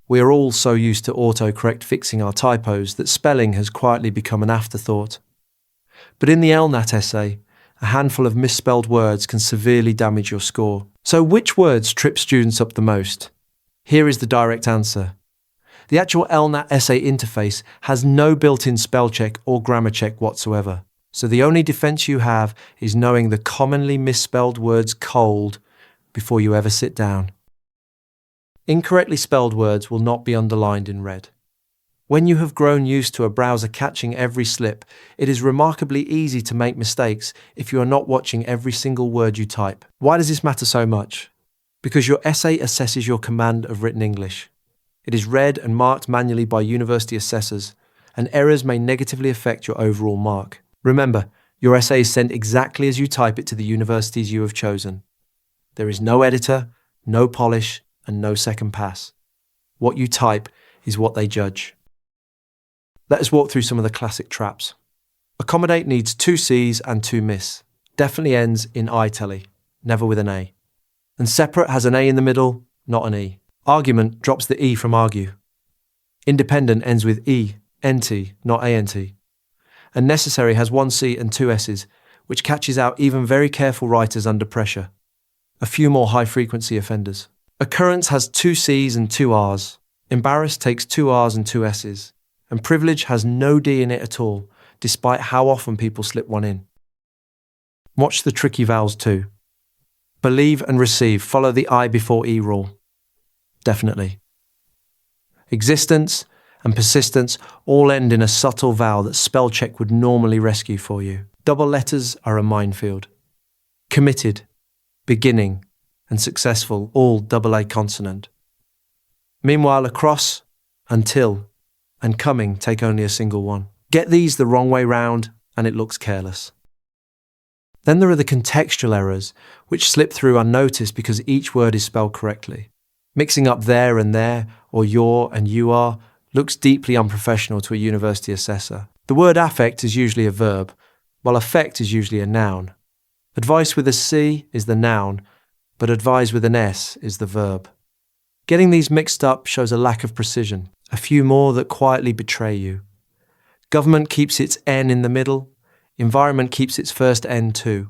We are all so used to autocorrect fixing our typos that spelling has quietly become an afterthought. But in the LNAT essay, a handful of misspelled words can severely damage your score. So which words trip students up the most? Here is the direct answer. The actual LNAT essay interface has no built-in spell check or grammar check whatsoever. So the only defense you have is knowing the commonly misspelled words cold before you ever sit down. Incorrectly spelled words will not be underlined in red. When you have grown used to a browser catching every slip, it is remarkably easy to make mistakes if you are not watching every single word you type. Why does this matter so much? Because your essay assesses your command of written English. It is read and marked manually by university assessors, and errors may negatively affect your overall mark. Remember, your essay is sent exactly as you type it to the universities you have chosen. There is no editor, no polish, and no second pass. What you type is what they judge. Let us walk through some of the classic traps. Accommodate needs 2 C's and 2 miss. Definitely ends in I-telly, never with an A. And separate has an A in the middle, not an E. Argument drops the E from argue. Independent ends with E, NT, not ANT. And necessary has 1 C and 2 S's, which catches out even very careful writers under pressure. A few more high-frequency offenders. Occurrence has 2 C's and 2 R's. Embarrass takes 2 R's and 2 S's. And privilege has no D in it at all, despite how often people slip one in. Watch the tricky vowels too. Believe and receive follow the I before E rule. Definitely. Existence and persistence all end in a subtle vowel that spell check would normally rescue for you. Double letters are a minefield. Committed, beginning, and successful, all double A consonant. Meanwhile, across, until, and coming take only a single one. Get these the wrong way round, and it looks careless. Then there are the contextual errors, which slip through unnoticed because each word is spelled correctly. Mixing up there and there, or your and you are, looks deeply unprofessional to a university assessor. The word affect is usually a verb, while affect is usually a noun. Advice with a C is the noun, but advise with an S is the verb. Getting these mixed up shows a lack of precision, a few more that quietly betray you. Government keeps its N in the middle, environment keeps its first N too.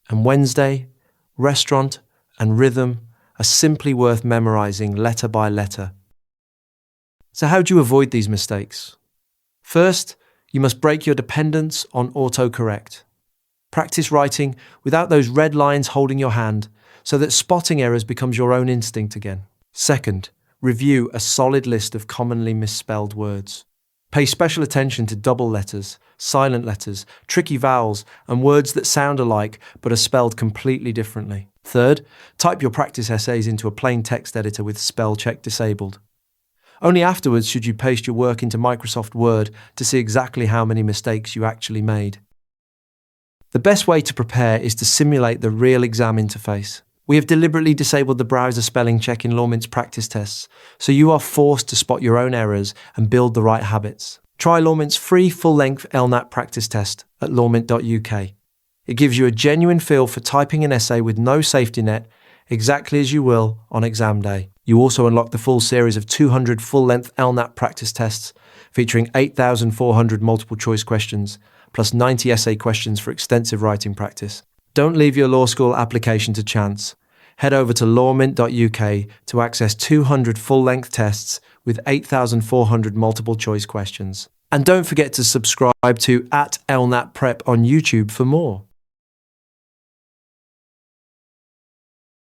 And Wednesday, restaurant, and rhythm are simply worth memorizing letter by letter. So how do you avoid these mistakes? First, you must break your dependence on autocorrect. Practice writing without those red lines holding your hand so that spotting errors becomes your own instinct again. Second, review a solid list of commonly misspelled words. Pay special attention to double letters, silent letters, tricky vowels, and words that sound alike but are spelled completely differently. Third, type your practice essays into a plain text editor with spell check disabled. Only afterwards should you paste your work into Microsoft Word to see exactly how many mistakes you actually made. The best way to prepare is to simulate the real exam interface. We have deliberately disabled the browser spelling check in LawMint's practice tests, so you are forced to spot your own errors and build the right habits. Try LawMint's free full-length LNAT practice test at lawmint.uk. It gives you a genuine feel for typing an essay with no safety net, exactly as you will on exam day. You also unlock the full series of 200 full-length LNAT practice tests featuring 8,400 multiple-choice questions, plus 90 essay questions for extensive writing practice. Don't leave your law school application to chance. Head over to lawmint.uk to access 200 full-length tests with 8,400 multiple-choice questions. And don't forget to subscribe to @LNAT Prep on YouTube for more.